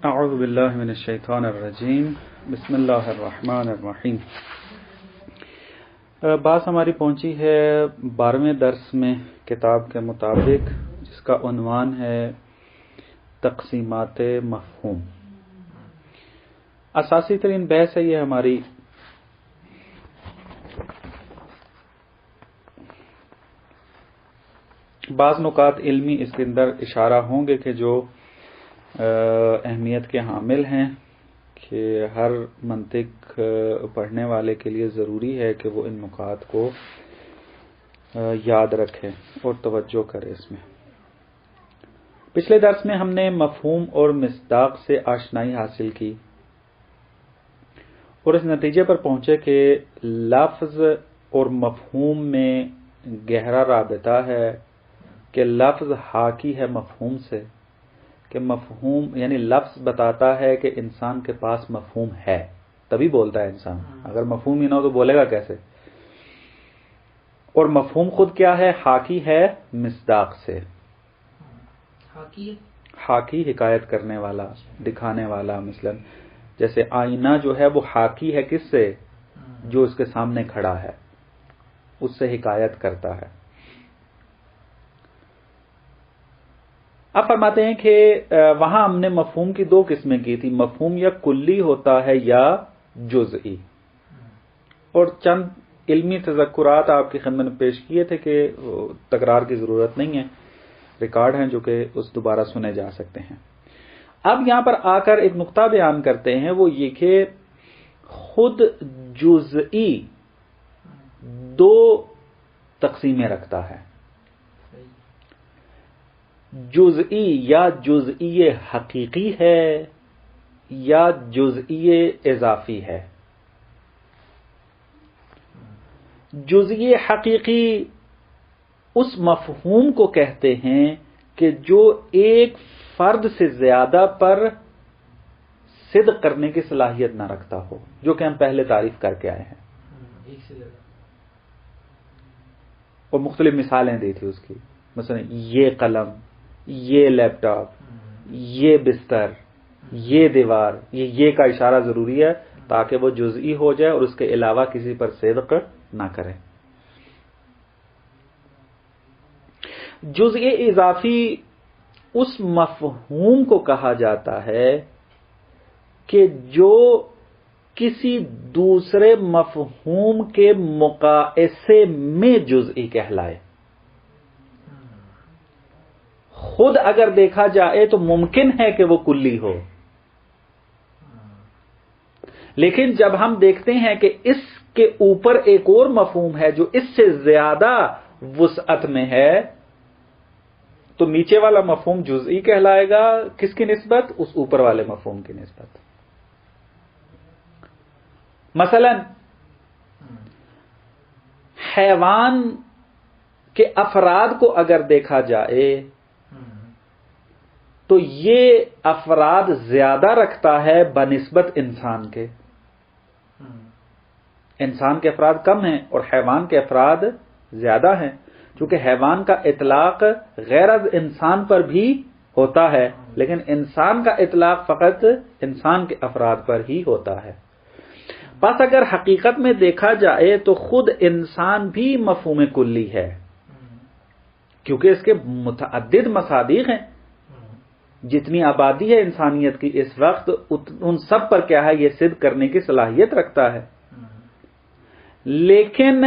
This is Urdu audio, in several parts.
اعوذ باللہ من الشیطان الرجیم بسم اللہ الرحمن الرحیم۔ بات ہماری پہنچی ہے 12ویں درس میں کتاب کے مطابق، جس کا عنوان ہے تقسیمات مفہوم۔ اساسی ترین بحث ہے یہ ہماری۔ بعض نکات علمی اس کے اندر اشارہ ہوں گے کہ جو اہمیت کے حامل ہیں، کہ ہر منطق پڑھنے والے کے لیے ضروری ہے کہ وہ ان نکات کو یاد رکھے اور توجہ کرے اس میں۔ پچھلے درس میں ہم نے مفہوم اور مصداق سے آشنائی حاصل کی اور اس نتیجے پر پہنچے کہ لفظ اور مفہوم میں گہرا رابطہ ہے، کہ لفظ حاکی ہے مفہوم سے، کہ مفہوم یعنی لفظ بتاتا ہے کہ انسان کے پاس مفہوم ہے، تبھی بولتا ہے انسان۔ اگر مفہوم ہی نہ ہو تو بولے گا کیسے؟ اور مفہوم خود کیا ہے؟ حاکی ہے مصداق سے۔ حاکی حکایت کرنے والا، دکھانے والا، مثلا جیسے آئینہ جو ہے وہ حاکی ہے کس سے؟ جو اس کے سامنے کھڑا ہے، اس سے حکایت کرتا ہے۔ اب فرماتے ہیں کہ وہاں ہم نے مفہوم کی دو قسمیں کی تھی، مفہوم یا کلی ہوتا ہے یا جزئی، اور چند علمی تذکرات آپ کی خدمت میں پیش کیے تھے کہ تکرار کی ضرورت نہیں ہے، ریکارڈ ہیں جو کہ اس دوبارہ سنے جا سکتے ہیں۔ اب یہاں پر آ کر ایک نقطہ بیان کرتے ہیں، وہ یہ کہ خود جزئی دو تقسیمیں رکھتا ہے، جزئی یا جزئی حقیقی ہے یا جزئی اضافی ہے۔ جزئی حقیقی اس مفہوم کو کہتے ہیں کہ جو ایک فرد سے زیادہ پر صدق کرنے کی صلاحیت نہ رکھتا ہو، جو کہ ہم پہلے تعریف کر کے آئے ہیں اور مختلف مثالیں دی تھی اس کی، مثلا یہ قلم، یہ لیپ ٹاپ، یہ بستر، یہ دیوار، یہ کا اشارہ ضروری ہے تاکہ وہ جزئی ہو جائے اور اس کے علاوہ کسی پر صدق نہ کرے۔ جزئی اضافی اس مفہوم کو کہا جاتا ہے کہ جو کسی دوسرے مفہوم کے مقایسے میں جزئی کہلائے۔ خود اگر دیکھا جائے تو ممکن ہے کہ وہ کلی ہو، لیکن جب ہم دیکھتے ہیں کہ اس کے اوپر ایک اور مفہوم ہے جو اس سے زیادہ وسعت میں ہے، تو نیچے والا مفہوم جزئی کہلائے گا، کس کی نسبت؟ اس اوپر والے مفہوم کی نسبت۔ مثلا حیوان کے افراد کو اگر دیکھا جائے تو یہ افراد زیادہ رکھتا ہے بنسبت انسان کے۔ انسان کے افراد کم ہیں اور حیوان کے افراد زیادہ ہیں، چونکہ حیوان کا اطلاق غیر از انسان پر بھی ہوتا ہے، لیکن انسان کا اطلاق فقط انسان کے افراد پر ہی ہوتا ہے۔ بس اگر حقیقت میں دیکھا جائے تو خود انسان بھی مفہوم کلی ہے، کیونکہ اس کے متعدد مصادیق ہیں۔ جتنی آبادی ہے انسانیت کی اس وقت، ان سب پر کیا ہے؟ یہ صدق کرنے کی صلاحیت رکھتا ہے۔ لیکن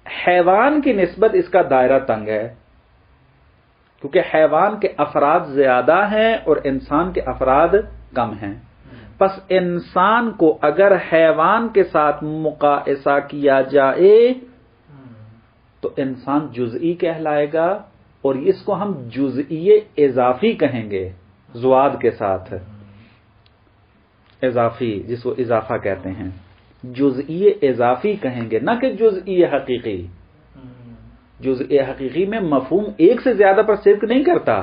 حیوان کی نسبت اس کا دائرہ تنگ ہے، کیونکہ حیوان کے افراد زیادہ ہیں اور انسان کے افراد کم ہیں۔ پس انسان کو اگر حیوان کے ساتھ مقایسہ کیا جائے تو انسان جزئی کہلائے گا، اور اس کو ہم جزئی اضافی کہیں گے، زواد کے ساتھ اضافی، جس کو اضافہ کہتے ہیں، جزئی اضافی کہیں گے، نہ کہ جزئی حقیقی۔ جزئی حقیقی میں مفہوم ایک سے زیادہ پر صدق نہیں کرتا،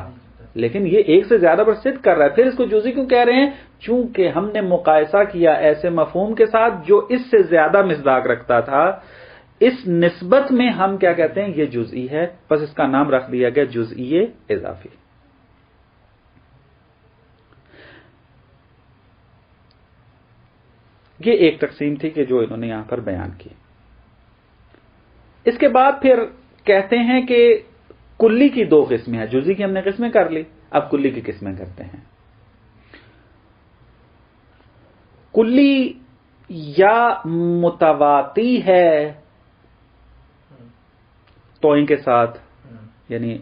لیکن یہ ایک سے زیادہ پر صدق کر رہا ہے، پھر اس کو جزئی کیوں کہہ رہے ہیں؟ چونکہ ہم نے مقایسہ کیا ایسے مفہوم کے ساتھ جو اس سے زیادہ مصداق رکھتا تھا، اس نسبت میں ہم کیا کہتے ہیں؟ یہ جزئی ہے، بس اس کا نام رکھ دیا گیا جزئی اضافی۔ یہ ایک تقسیم تھی کہ جو انہوں نے یہاں پر بیان کی. اس کے بعد پھر کہتے ہیں کہ کلی کی دو قسمیں ہیں. جزئی کی ہم نے قسمیں کر لی، اب کلی کی قسمیں کرتے ہیں. کلی یا متواتی ہے توئیں کے ساتھ، یعنی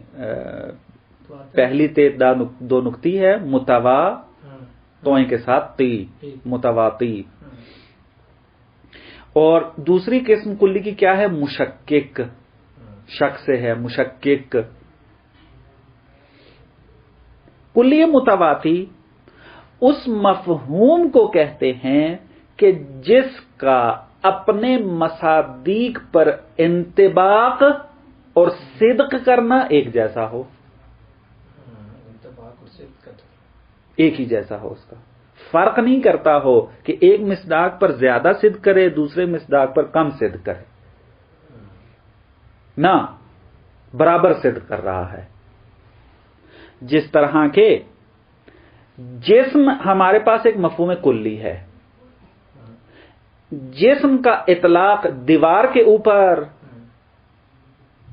پہلی تے دو نقطی ہے، متوا توئیں کے ساتھ تی، متواتی. اور دوسری قسم کلی کی کیا ہے؟ مشکک، شک سے ہے، مشکک. کلی متواتی اس مفہوم کو کہتے ہیں کہ جس کا اپنے مصادیق پر انطباق اور صدق کرنا ایک جیسا ہو، ایک ہی جیسا ہو، اس کا فرق نہیں کرتا ہو کہ ایک مصداق پر زیادہ صدق کرے، دوسرے مصداق پر کم صدق کرے، نہ برابر صدق کر رہا ہے. جس طرح کے جسم، ہمارے پاس ایک مفہوم کلی ہے، جسم کا اطلاق دیوار کے اوپر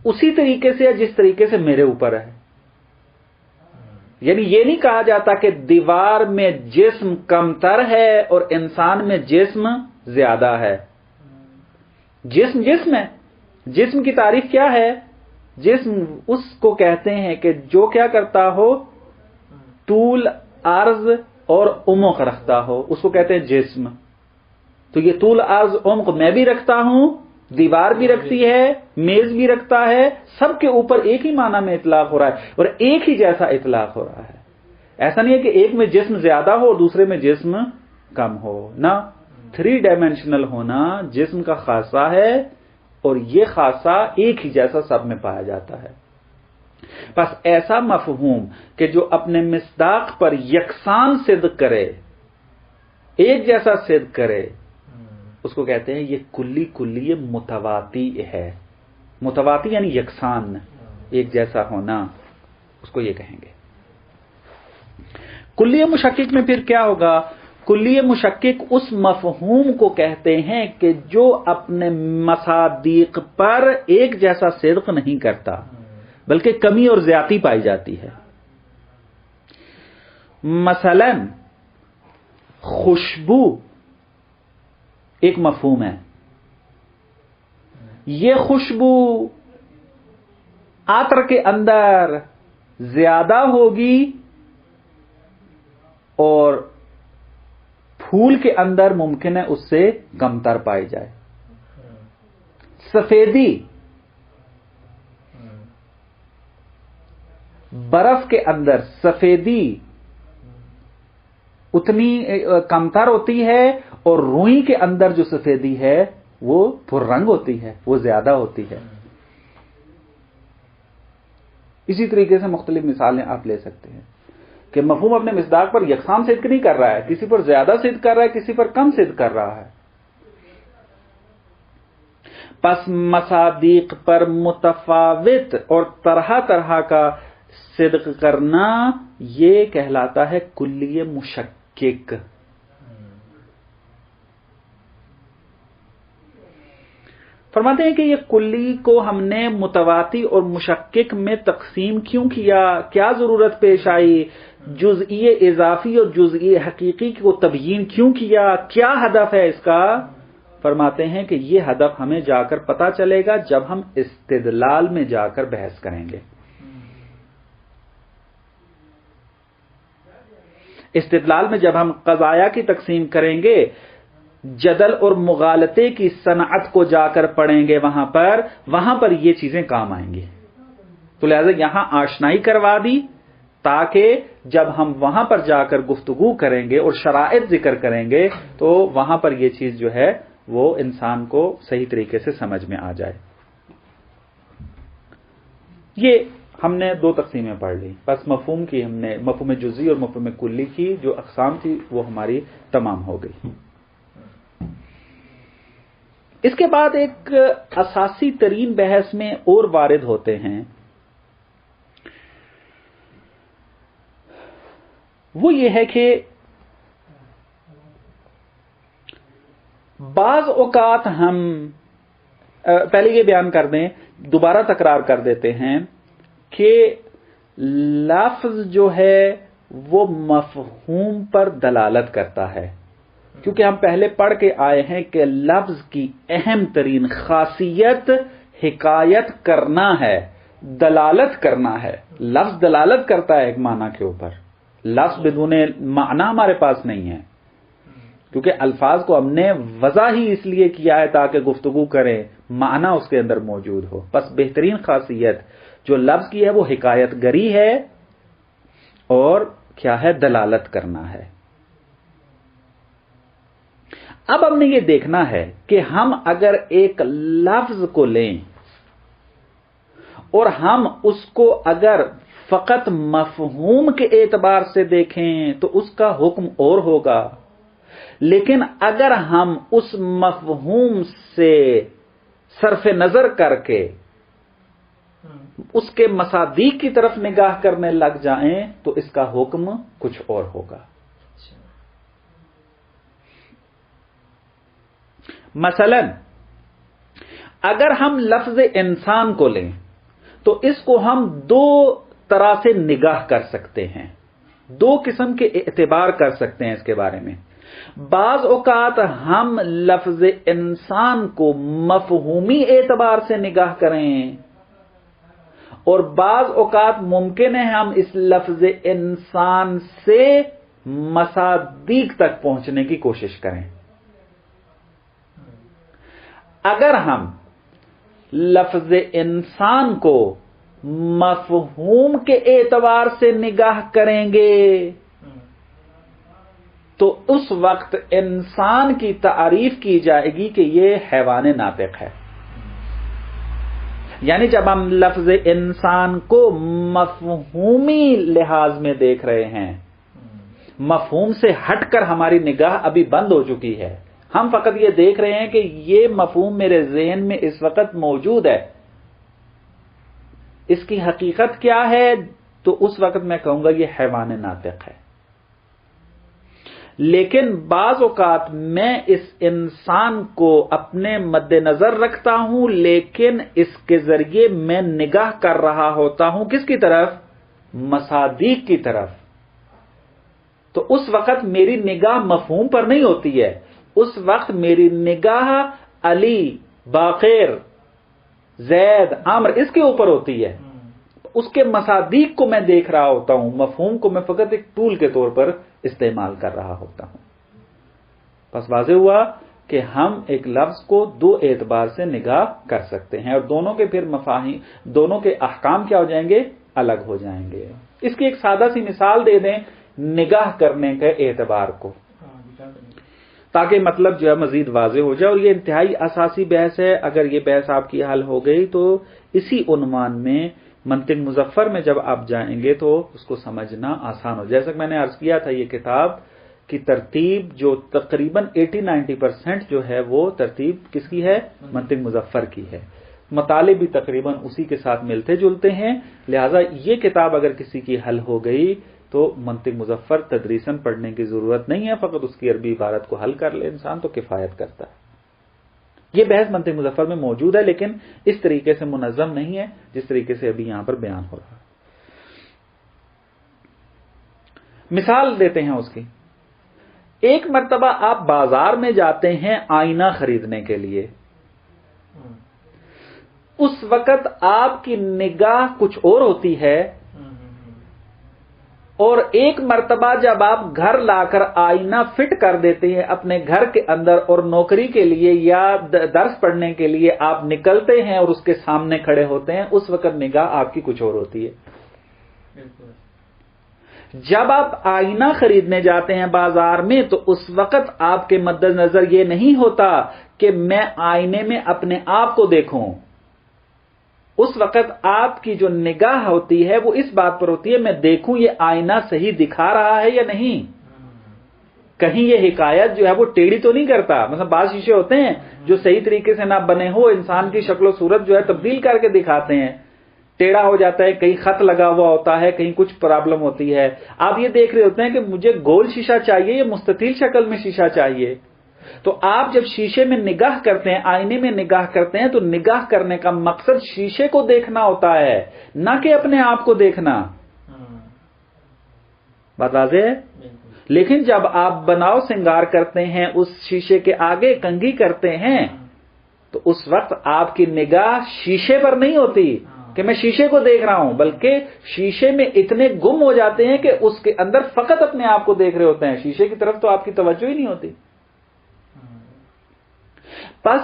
اسی طریقے سے ہے جس طریقے سے میرے اوپر ہے. یعنی یہ نہیں کہا جاتا کہ دیوار میں جسم کمتر ہے اور انسان میں جسم زیادہ ہے. جسم جسم ہے. جسم کی تعریف کیا ہے؟ جسم اس کو کہتے ہیں کہ جو کیا کرتا ہو، طول، عرض اور عمق رکھتا ہو، اس کو کہتے ہیں جسم. تو یہ طول، عرض، عمق میں بھی رکھتا ہوں، دیوار بھی رکھتی ہے، میز بھی رکھتا ہے، سب کے اوپر ایک ہی معنی میں اطلاق ہو رہا ہے اور ایک ہی جیسا اطلاق ہو رہا ہے. ایسا نہیں ہے کہ ایک میں جسم زیادہ ہو اور دوسرے میں جسم کم ہو، نہ. 3 ڈائمینشنل ہونا جسم کا خاصہ ہے اور یہ خاصہ ایک ہی جیسا سب میں پایا جاتا ہے. بس ایسا مفہوم کہ جو اپنے مصداق پر یکساں صدق کرے، ایک جیسا صدق کرے، اس کو کہتے ہیں یہ کلی متواتی ہے. متواتی یعنی یکساں، ایک جیسا ہونا، اس کو یہ کہیں گے. کلی مشکک میں پھر کیا ہوگا؟ کلی مشکک اس مفہوم کو کہتے ہیں کہ جو اپنے مصادیق پر ایک جیسا صدق نہیں کرتا بلکہ کمی اور زیادتی پائی جاتی ہے. مثلا خوشبو ایک مفہوم ہے. یہ خوشبو عطر کے اندر زیادہ ہوگی اور پھول کے اندر ممکن ہے اس سے کمتر پائی جائے. سفیدی برف کے اندر سفیدی اتنی کمتر ہوتی ہے اور روئی کے اندر جو سفیدی ہے وہ پررنگ ہوتی ہے، وہ زیادہ ہوتی ہے. اسی طریقے سے مختلف مثالیں آپ لے سکتے ہیں کہ مفہوم اپنے مصداق پر یکساں صدق نہیں کر رہا ہے، کسی پر زیادہ صدق کر رہا ہے، کسی پر کم صدق کر رہا ہے. پس مصادیق پر متفاوت اور طرح طرح کا صدق کرنا یہ کہلاتا ہے کلی مشکک. فرماتے ہیں کہ یہ کلی کو ہم نے متواتی اور مشکک میں تقسیم کیوں کیا، کیا ضرورت پیش آئی، جزئی اضافی اور جزئی حقیقی کو تبیین کیوں کیا، کیا ہدف ہے اس کا؟ فرماتے ہیں کہ یہ ہدف ہمیں جا کر پتہ چلے گا جب ہم استدلال میں جا کر بحث کریں گے. استدلال میں جب ہم قضایا کی تقسیم کریں گے، جدل اور مغالطے کی صنعت کو جا کر پڑھیں گے، وہاں پر یہ چیزیں کام آئیں گی. تو لہذا یہاں آشنائی کروا دی تاکہ جب ہم وہاں پر جا کر گفتگو کریں گے اور شرائط ذکر کریں گے تو وہاں پر یہ چیز جو ہے وہ انسان کو صحیح طریقے سے سمجھ میں آ جائے. یہ ہم نے 2 تقسیمیں پڑھ لی. بس مفہوم کی ہم نے مفہوم جزئی اور مفہوم کلی کی جو اقسام تھی وہ ہماری تمام ہو گئی. اس کے بعد ایک اساسی ترین بحث میں اور وارد ہوتے ہیں، وہ یہ ہے کہ بعض اوقات ہم پہلے یہ بیان کر دیں، دوبارہ تکرار کر دیتے ہیں کہ لفظ جو ہے وہ مفہوم پر دلالت کرتا ہے، کیونکہ ہم پہلے پڑھ کے آئے ہیں کہ لفظ کی اہم ترین خاصیت حکایت کرنا ہے، دلالت کرنا ہے۔ لفظ دلالت کرتا ہے ایک معنی کے اوپر، لفظ بدون معنی ہمارے پاس نہیں ہے، کیونکہ الفاظ کو ہم نے وضع ہی اس لیے کیا ہے تاکہ گفتگو کریں، معنی اس کے اندر موجود ہو۔ بس بہترین خاصیت جو لفظ کی ہے وہ حکایت گری ہے اور کیا ہے، دلالت کرنا ہے۔ اب ہم نے یہ دیکھنا ہے کہ ہم اگر ایک لفظ کو لیں اور ہم اس کو اگر فقط مفہوم کے اعتبار سے دیکھیں تو اس کا حکم اور ہوگا، لیکن اگر ہم اس مفہوم سے صرف نظر کر کے اس کے مصادیق کی طرف نگاہ کرنے لگ جائیں تو اس کا حکم کچھ اور ہوگا۔ مثلا اگر ہم لفظ انسان کو لیں تو اس کو ہم دو طرح سے نگاہ کر سکتے ہیں، دو قسم کے اعتبار کر سکتے ہیں اس کے بارے میں۔ بعض اوقات ہم لفظ انسان کو مفہومی اعتبار سے نگاہ کریں اور بعض اوقات ممکن ہے ہم اس لفظ انسان سے مصادیق تک پہنچنے کی کوشش کریں۔ اگر ہم لفظ انسان کو مفہوم کے اعتبار سے نگاہ کریں گے تو اس وقت انسان کی تعریف کی جائے گی کہ یہ حیوان ناطق ہے۔ یعنی جب ہم لفظ انسان کو مفہومی لحاظ میں دیکھ رہے ہیں، مفہوم سے ہٹ کر ہماری نگاہ ابھی بند ہو چکی ہے، ہم فقط یہ دیکھ رہے ہیں کہ یہ مفہوم میرے ذہن میں اس وقت موجود ہے، اس کی حقیقت کیا ہے، تو اس وقت میں کہوں گا یہ حیوان ناطق ہے۔ لیکن بعض اوقات میں اس انسان کو اپنے مد نظر رکھتا ہوں، لیکن اس کے ذریعے میں نگاہ کر رہا ہوتا ہوں کس کی طرف؟ مصادیق کی طرف۔ تو اس وقت میری نگاہ مفہوم پر نہیں ہوتی ہے، اس وقت میری نگاہ علی، باقر، زید، عمر اس کے اوپر ہوتی ہے، اس کے مصادیق کو میں دیکھ رہا ہوتا ہوں، مفہوم کو میں فقط ایک ٹول کے طور پر استعمال کر رہا ہوتا ہوں۔ بس واضح ہوا کہ ہم ایک لفظ کو دو اعتبار سے نگاہ کر سکتے ہیں اور دونوں کے پھر مفاہیم، دونوں کے احکام کیا ہو جائیں گے؟ الگ ہو جائیں گے۔ اس کی ایک سادہ سی مثال دے دیں نگاہ کرنے کے اعتبار کو، تاکہ مطلب جو ہے مزید واضح ہو جائے، اور یہ انتہائی اساسی بحث ہے۔ اگر یہ بحث آپ کی حل ہو گئی تو اسی عنوان میں منطق مظفر میں جب آپ جائیں گے تو اس کو سمجھنا آسان ہو۔ جیسا کہ میں نے عرض کیا تھا، یہ کتاب کی ترتیب جو تقریباً 80-90% جو ہے وہ ترتیب کس کی ہے؟ منطق مظفر کی ہے۔ مطالب بھی تقریباً اسی کے ساتھ ملتے جلتے ہیں، لہٰذا یہ کتاب اگر کسی کی حل ہو گئی تو منطق مظفر تدریساً پڑھنے کی ضرورت نہیں ہے، فقط اس کی عربی عبارت کو حل کر لے انسان تو کفایت کرتا ہے۔ یہ بحث منطق مظفر میں موجود ہے، لیکن اس طریقے سے منظم نہیں ہے جس طریقے سے ابھی یہاں پر بیان ہو رہا ہے۔ مثال دیتے ہیں اس کی۔ ایک مرتبہ آپ بازار میں جاتے ہیں آئینہ خریدنے کے لیے، اس وقت آپ کی نگاہ کچھ اور ہوتی ہے، اور ایک مرتبہ جب آپ گھر لا کر آئینہ فٹ کر دیتے ہیں اپنے گھر کے اندر اور نوکری کے لیے یا درس پڑھنے کے لیے آپ نکلتے ہیں اور اس کے سامنے کھڑے ہوتے ہیں، اس وقت نگاہ آپ کی کچھ اور ہوتی ہے۔ جب آپ آئینہ خریدنے جاتے ہیں بازار میں تو اس وقت آپ کے مد نظر یہ نہیں ہوتا کہ میں آئینے میں اپنے آپ کو دیکھوں، اس وقت آپ کی جو نگاہ ہوتی ہے وہ اس بات پر ہوتی ہے میں دیکھوں یہ آئینہ صحیح دکھا رہا ہے یا نہیں، کہیں یہ حکایت جو ہے وہ ٹیڑھی تو نہیں کرتا۔ مثلا بعض شیشے ہوتے ہیں جو صحیح طریقے سے نہ بنے ہو، انسان کی شکل و صورت جو ہے تبدیل کر کے دکھاتے ہیں، ٹیڑھا ہو جاتا ہے، کہیں خط لگا ہوا ہوتا ہے، کہیں کچھ پرابلم ہوتی ہے۔ آپ یہ دیکھ رہے ہوتے ہیں کہ مجھے گول شیشہ چاہیے یا مستطیل شکل میں شیشہ چاہیے، تو آپ جب شیشے میں نگاہ کرتے ہیں، آئینے میں نگاہ کرتے ہیں، تو نگاہ کرنے کا مقصد شیشے کو دیکھنا ہوتا ہے، نہ کہ اپنے آپ کو دیکھنا. بات واضح ہے؟ لیکن جب آپ بناؤ سنگار کرتے ہیں، اس شیشے کے آگے کنگھی کرتے ہیں، تو اس وقت آپ کی نگاہ شیشے پر نہیں ہوتی کہ میں شیشے کو دیکھ رہا ہوں، بلکہ شیشے میں اتنے گم ہو جاتے ہیں کہ اس کے اندر فقط اپنے آپ کو دیکھ رہے ہوتے ہیں، شیشے کی طرف تو آپ کی توجہ ہی نہیں ہوتی. پس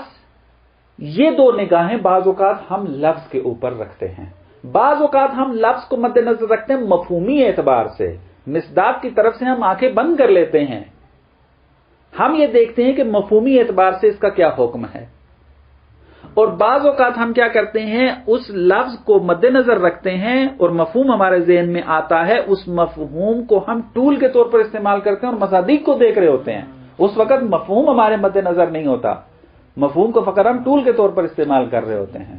یہ دو نگاہیں بعض اوقات ہم لفظ کے اوپر رکھتے ہیں، بعض اوقات ہم لفظ کو مد نظر رکھتے ہیں مفہومی اعتبار سے. مصداق کی طرف سے ہم آنکھیں بند کر لیتے ہیں، ہم یہ دیکھتے ہیں کہ مفہومی اعتبار سے اس کا کیا حکم ہے. اور بعض اوقات ہم کیا کرتے ہیں، اس لفظ کو مد نظر رکھتے ہیں اور مفہوم ہمارے ذہن میں آتا ہے، اس مفہوم کو ہم ٹول کے طور پر استعمال کرتے ہیں اور مصادیق کو دیکھ رہے ہوتے ہیں. اس وقت مفہوم ہمارے مد نظر نہیں ہوتا، مفہوم کو فقط ہم ٹول کے طور پر استعمال کر رہے ہوتے ہیں.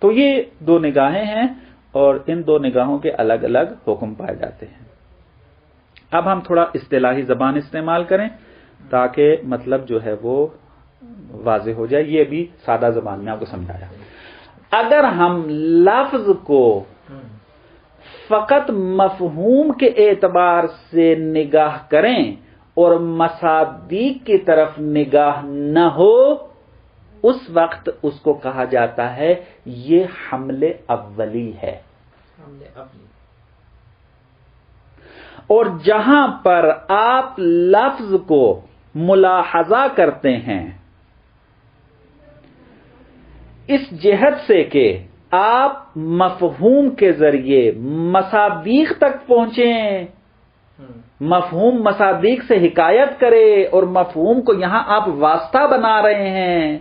تو یہ دو نگاہیں ہیں اور ان دو نگاہوں کے الگ الگ حکم پائے جاتے ہیں. اب ہم تھوڑا اصطلاحی زبان استعمال کریں تاکہ مطلب جو ہے وہ واضح ہو جائے. یہ بھی سادہ زبان میں آپ کو سمجھایا. اگر ہم لفظ کو فقط مفہوم کے اعتبار سے نگاہ کریں اور مصادیق کی طرف نگاہ نہ ہو، اس وقت اس کو کہا جاتا ہے یہ حمل اولی ہے. اور جہاں پر آپ لفظ کو ملاحظہ کرتے ہیں اس جہت سے کہ آپ مفہوم کے ذریعے مصادیق تک پہنچیں، مفہوم مصادیق سے حکایت کرے اور مفہوم کو یہاں آپ واسطہ بنا رہے ہیں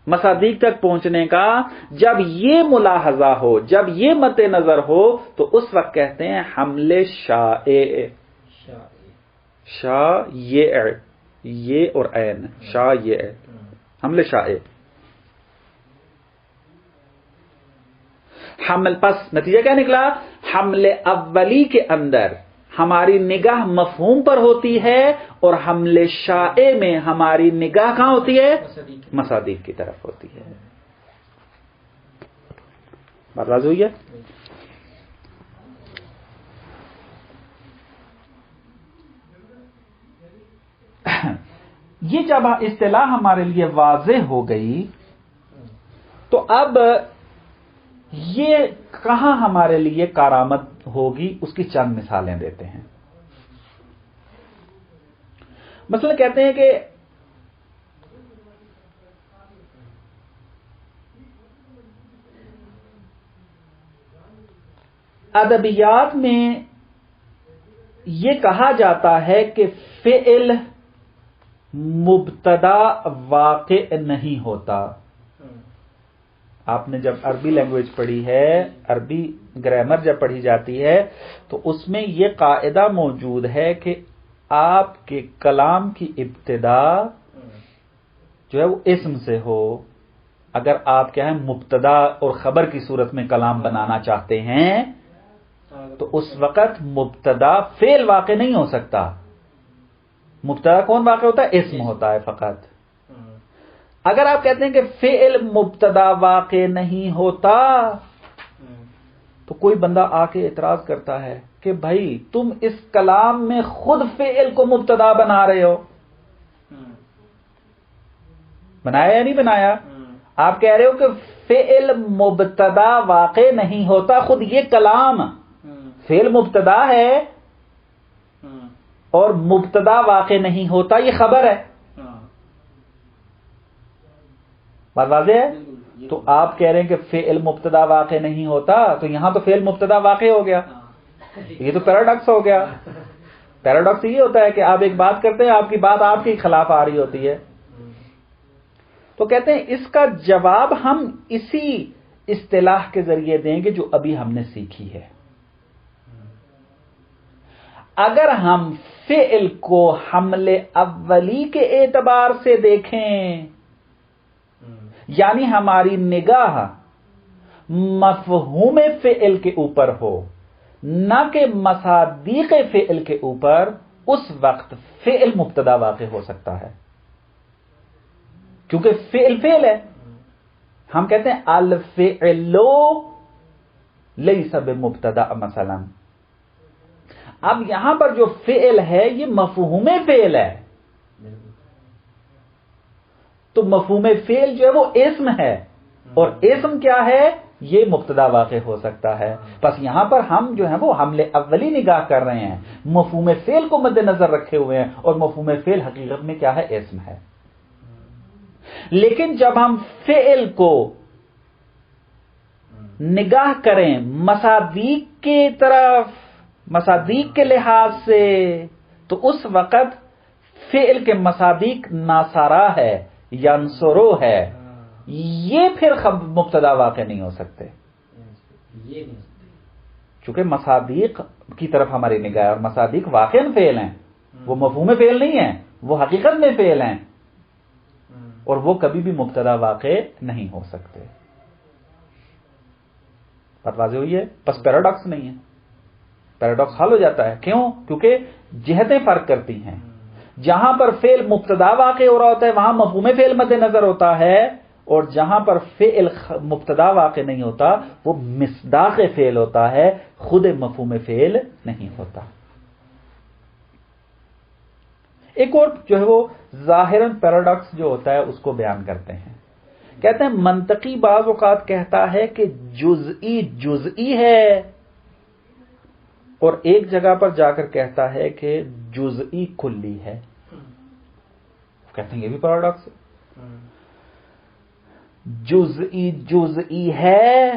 مصادیق تک پہنچنے کا، جب یہ ملاحظہ ہو، جب یہ مد نظر ہو، تو اس وقت کہتے ہیں حمل شائع. شا یہ اور عین، شا یہ حمل شائع. حمل پس نتیجہ کیا نکلا؟ حمل اولی کے اندر ہماری نگاہ مفہوم پر ہوتی ہے اور حمل شائع میں ہماری نگاہ کہاں ہوتی ہے؟ مصادیق کی طرف ہوتی ہے. بات واضح ہوئی ہے؟ یہ جب اصطلاح ہمارے لیے واضح ہو گئی تو اب یہ کہاں ہمارے لیے کارآمد ہوگی، اس کی چند مثالیں دیتے ہیں. مثلا کہتے ہیں کہ ادبیات میں یہ کہا جاتا ہے کہ فعل مبتدا واقع نہیں ہوتا. آپ نے جب عربی لینگویج پڑھی ہے، عربی گرامر جب پڑھی جاتی ہے، تو اس میں یہ قاعدہ موجود ہے کہ آپ کے کلام کی ابتدا جو ہے وہ اسم سے ہو. اگر آپ کیا ہے مبتدا اور خبر کی صورت میں کلام بنانا چاہتے ہیں تو اس وقت مبتدا فعل واقع نہیں ہو سکتا. مبتدا کون واقع ہوتا ہے؟ اسم ہوتا ہے فقط. اگر آپ کہتے ہیں کہ فعل مبتدا واقع نہیں ہوتا تو کوئی بندہ آ کے اعتراض کرتا ہے کہ بھائی تم اس کلام میں خود فعل کو مبتدا بنا رہے ہو. بنایا یا نہیں بنایا؟ آپ کہہ رہے ہو کہ فعل مبتدا واقع نہیں ہوتا. خود یہ کلام فعل مبتدا ہے اور مبتدا واقع نہیں ہوتا، یہ خبر ہے. بات واضح ہے؟ تو آپ کہہ رہے ہیں کہ فعل مبتدا واقع نہیں ہوتا، تو یہاں تو فعل مبتدا واقع ہو گیا. یہ تو پیراڈاکس ہو گیا. پیراڈاکس یہ ہوتا ہے کہ آپ ایک بات کرتے ہیں، آپ کی بات آپ کے خلاف آ رہی ہوتی ہے. تو کہتے ہیں اس کا جواب ہم اسی اصطلاح کے ذریعے دیں گے جو ابھی ہم نے سیکھی ہے. اگر ہم فعل کو حمل اولی کے اعتبار سے دیکھیں، یعنی ہماری نگاہ مفہوم فعل کے اوپر ہو نہ کہ مصادیق فعل کے اوپر، اس وقت فعل مبتدا واقع ہو سکتا ہے، کیونکہ فعل ہے. ہم کہتے ہیں الفعل لیس بمبتدا مثلا. اب یہاں پر جو فعل ہے یہ مفہوم فعل ہے، تو مفہوم فعل جو ہے وہ اسم ہے، اور اسم کیا ہے؟ یہ مبتدا واقع ہو سکتا ہے. بس یہاں پر ہم جو ہے وہ حمل اولی نگاہ کر رہے ہیں، مفہوم فعل کو مد نظر رکھے ہوئے ہیں، اور مفہوم فعل حقیقت میں کیا ہے؟ اسم ہے. لیکن جب ہم فعل کو نگاہ کریں مصادیق کی طرف، مصادیق کے لحاظ سے، تو اس وقت فعل کے مصادیق ناصرہ ہے، ینصرو ہے، یہ پھر مبتدا واقع نہیں ہو سکتے، چونکہ مصادیق کی طرف ہماری نگاہ ہے، اور مصادیق واقع فعل ہیں، وہ مفہوم فعل نہیں ہیں، وہ حقیقت میں فعل ہیں، اور وہ کبھی بھی مبتدا واقع نہیں ہو سکتے. بات واضح ہوئی ہے؟ بس پیراڈاکس نہیں ہے، پیراڈاکس حل ہو جاتا ہے. کیوں؟ کیونکہ جہتیں فرق کرتی ہیں. جہاں پر فعل مبتدا واقع ہو رہا ہوتا ہے وہاں مفہوم فعل مد نظر ہوتا ہے، اور جہاں پر فعل مبتدا واقع نہیں ہوتا وہ مصداق فعل ہوتا ہے، خود مفہوم فعل نہیں ہوتا. ایک اور جو ہے وہ ظاہراً پیراڈاکس جو ہوتا ہے اس کو بیان کرتے ہیں. کہتے ہیں منطقی بعض اوقات کہتا ہے کہ جزئی جزئی ہے، اور ایک جگہ پر جا کر کہتا ہے کہ جزئی کلی ہے. کہتے ہیں یہ بھی پیراڈاکس ہے. جزئی جزئی ہے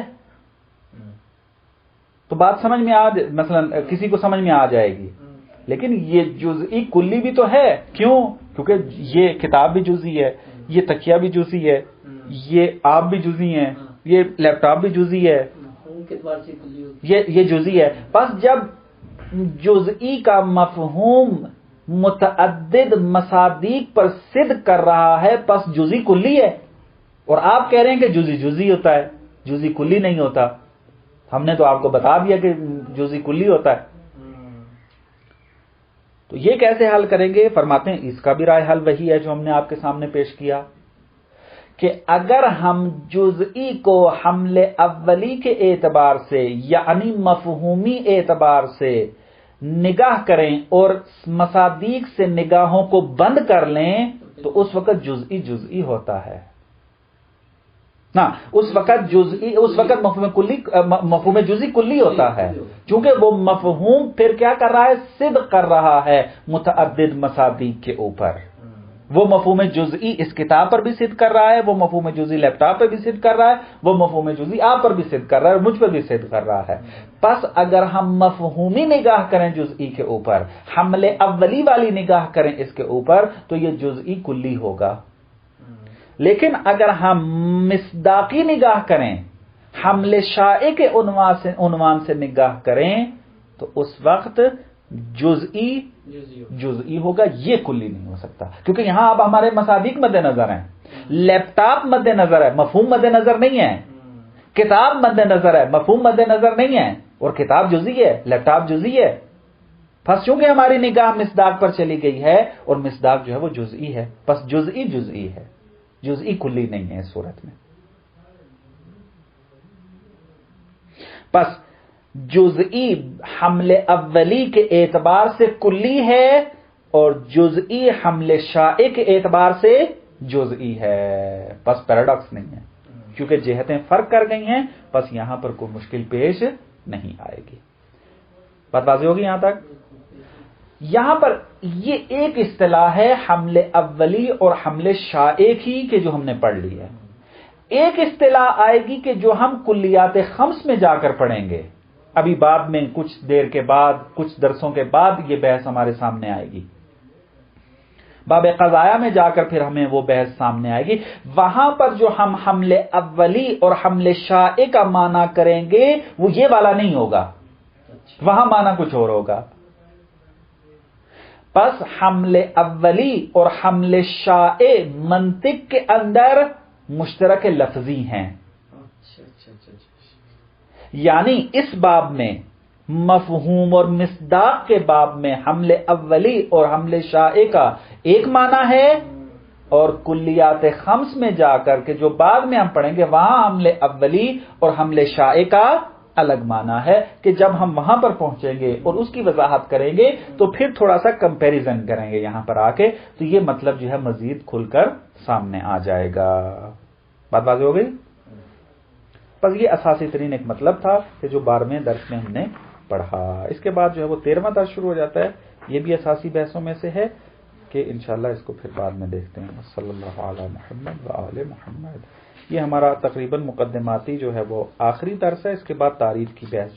تو بات سمجھ میں مثلا کسی کو سمجھ میں آ جائے گی، لیکن یہ جزئی کلی بھی تو ہے. کیوں؟ کیونکہ یہ کتاب بھی جزئی ہے، یہ تکیہ بھی جزئی ہے، یہ آپ بھی جزئی ہیں، یہ لیپ ٹاپ بھی جزئی ہے، یہ جزئی ہے. بس جب جزئی کا مفہوم متعدد مصادیق پر صدق کر رہا ہے پس جزئی کلی ہے، اور آپ کہہ رہے ہیں کہ جزئی جزئی ہوتا ہے، جزئی کلی نہیں ہوتا. ہم نے تو آپ کو بتا دیا کہ جزئی کلی ہوتا ہے. تو یہ کیسے حل کریں گے؟ فرماتے ہیں اس کا بھی رائے حل وہی ہے جو ہم نے آپ کے سامنے پیش کیا، کہ اگر ہم جزئی کو حمل اولی کے اعتبار سے یعنی مفہومی اعتبار سے نگاہ کریں اور مصادیق سے نگاہوں کو بند کر لیں تو اس وقت جزئی جزئی ہوتا ہے نا. اس وقت مفہوم جزئی کلی ہوتا ہے، چونکہ وہ مفہوم پھر کیا کر رہا ہے؟ صدق کر رہا ہے متعدد مصادیق کے اوپر. وہ مفہوم جزئی اس کتاب پر بھی صدق کر رہا ہے، وہ مفہوم جزئی لیپ ٹاپ پہ بھی صدق کر رہا ہے، وہ مفہوم جزئی آپ پر بھی صدق کر رہا ہے اور مجھ پر بھی صدق کر رہا ہے. پس اگر ہم مفہومی نگاہ کریں جزئی کے اوپر، حمل اولی والی نگاہ کریں اس کے اوپر، تو یہ جزئی کلی ہوگا. لیکن اگر ہم مصداقی نگاہ کریں، حمل شائع کے عنوان سے نگاہ کریں، تو اس وقت جزئی جزئی ہوگا، یہ کلی نہیں ہو سکتا. کیونکہ یہاں اب ہمارے مصادیق مد نظر ہیں، لیپ ٹاپ مد نظر ہے، مفہوم مد نظر نہیں ہے. کتاب مد نظر ہے، مفہوم مد نظر نہیں ہے، اور کتاب جزئی ہے، لیپ ٹاپ جزئی ہے. بس چونکہ ہماری نگاہ مصداق پر چلی گئی ہے، اور مصداق جو ہے وہ جزئی ہے، بس جزئی جزئی ہے، جزئی کلی نہیں ہے اس صورت میں. بس جزئی حمل اولی کے اعتبار سے کلی ہے، اور جزئی حمل شائع کے اعتبار سے جزئی ہے. بس پیراڈاکس نہیں ہے، کیونکہ جہتیں فرق کر گئی ہیں، بس یہاں پر کوئی مشکل پیش نہیں آئے گی. بات واضح ہوگی یہاں تک؟ یہاں پر یہ ایک اصطلاح ہے حمل اولی اور حمل شائع کی کہ جو ہم نے پڑھ لی ہے. ایک اصطلاح آئے گی کہ جو ہم کلیات خمس میں جا کر پڑھیں گے، ابھی بعد میں کچھ دیر کے بعد، کچھ درسوں کے بعد یہ بحث ہمارے سامنے آئے گی. باب قضایا میں جا کر پھر ہمیں وہ بحث سامنے آئے گی. وہاں پر جو ہم حمل اولی اور حمل شائع کا معنی کریں گے وہ یہ والا نہیں ہوگا، وہاں معنی کچھ اور ہوگا. بس حمل اولی اور حمل شائع منطق کے اندر مشترک لفظی ہیں. یعنی اس باب میں مفہوم اور مصداق کے باب میں حمل اولی اور حمل شائع کا ایک معنی ہے، اور کلیات خمس میں جا کر کے جو بعد میں ہم پڑھیں گے وہاں حمل اولی اور حمل شائع کا الگ معنی ہے، کہ جب ہم وہاں پر پہنچیں گے اور اس کی وضاحت کریں گے تو پھر تھوڑا سا کمپیریزن کریں گے یہاں پر آ کے، تو یہ مطلب جو ہے مزید کھل کر سامنے آ جائے گا۔ بات واضح ہو گئی؟ بس یہ اساسی ترین ایک مطلب تھا کہ جو 12ویں درس میں ہم نے پڑھا۔ اس کے بعد جو ہے وہ 13واں درس شروع ہو جاتا ہے، یہ بھی اساسی بحثوں میں سے ہے کہ انشاءاللہ اس کو پھر بعد میں دیکھتے ہیں۔ صلی اللہ علی محمد وآل محمد۔ یہ ہمارا تقریباً مقدماتی جو ہے وہ آخری درس ہے، اس کے بعد تعریف کی بحث جو